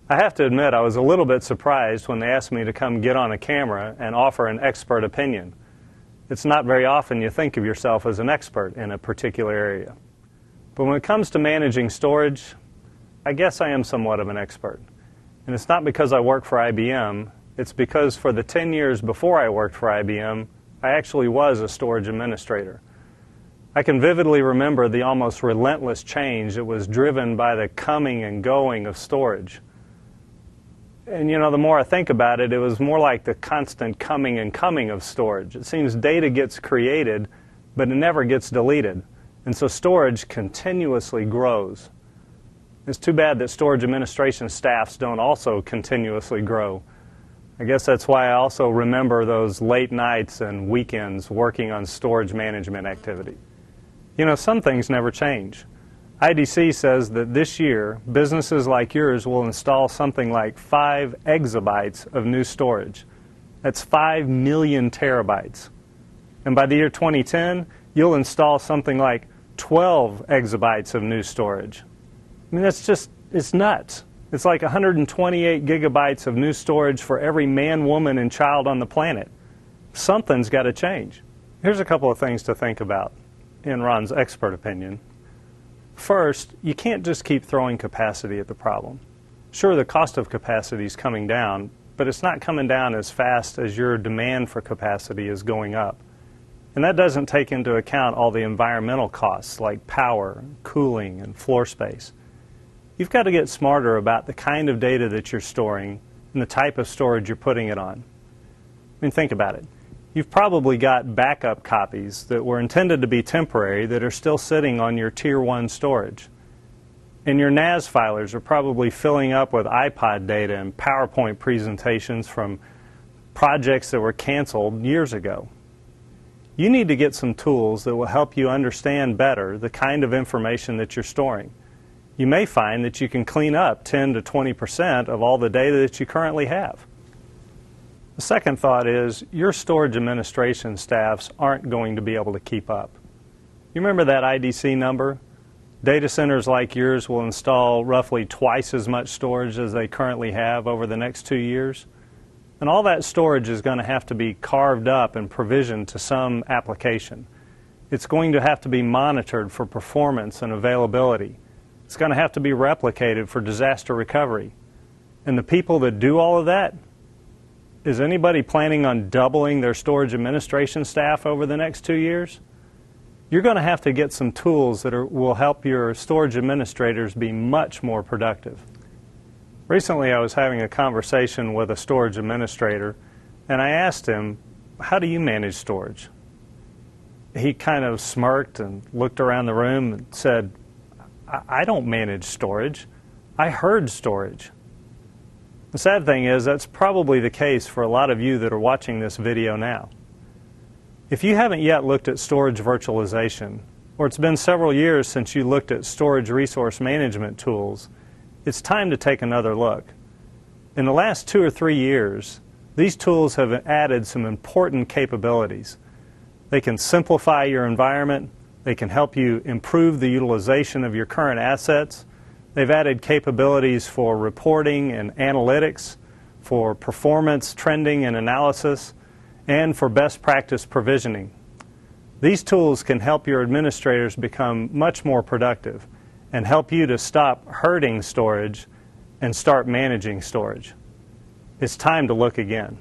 I have to admit I was a little bit surprised when they asked me to come get on a camera and offer an expert opinion. It's not very often you think of yourself as an expert in a particular area. But when it comes to managing storage, I guess I am somewhat of an expert. And it's not because I work for IBM, it's because for the 10 years before I worked for IBM, I actually was a storage administrator. I can vividly remember the almost relentless change that was driven by the coming and going of storage. And you know, the more I think about it, it was more like the constant coming and coming of storage. It seems data gets created, but it never gets deleted. And so storage continuously grows. It's too bad that storage administration staffs don't also continuously grow. I guess that's why I also remember those late nights and weekends working on storage management activity. You know, some things never change. IDC says that this year, businesses like yours will install something like 5 exabytes of new storage. That's 5 million terabytes. And by the year 2010, you'll install something like 12 exabytes of new storage. I mean, it's nuts. It's like 128 gigabytes of new storage for every man, woman, and child on the planet. Something's got to change. Here's a couple of things to think about, in Ron's expert opinion. First, you can't just keep throwing capacity at the problem. Sure, the cost of capacity is coming down, but it's not coming down as fast as your demand for capacity is going up. And that doesn't take into account all the environmental costs like power, cooling, and floor space. You've got to get smarter about the kind of data that you're storing and the type of storage you're putting it on. I mean, think about it. You've probably got backup copies that were intended to be temporary that are still sitting on your Tier 1 storage. And your NAS filers are probably filling up with iPod data and PowerPoint presentations from projects that were canceled years ago. You need to get some tools that will help you understand better the kind of information that you're storing. You may find that you can clean up 10 to 20% of all the data that you currently have. The second thought is your storage administration staffs aren't going to be able to keep up. You remember that IDC number? Data centers like yours will install roughly twice as much storage as they currently have over the next 2 years. And all that storage is going to have to be carved up and provisioned to some application. It's going to have to be monitored for performance and availability. It's going to have to be replicated for disaster recovery. And the people that do all of that, is anybody planning on doubling their storage administration staff over the next 2 years? You're going to have to get some tools that will help your storage administrators be much more productive. Recently, I was having a conversation with a storage administrator, and I asked him, how do you manage storage? He kind of smirked and looked around the room and said, I don't manage storage. I herd storage. The sad thing is that's probably the case for a lot of you that are watching this video now. If you haven't yet looked at storage virtualization, or it's been several years since you looked at storage resource management tools, it's time to take another look. In the last 2 or 3 years, these tools have added some important capabilities. They can simplify your environment, they can help you improve the utilization of your current assets. They've added capabilities for reporting and analytics, for performance trending and analysis, and for best practice provisioning. These tools can help your administrators become much more productive and help you to stop herding storage and start managing storage. It's time to look again.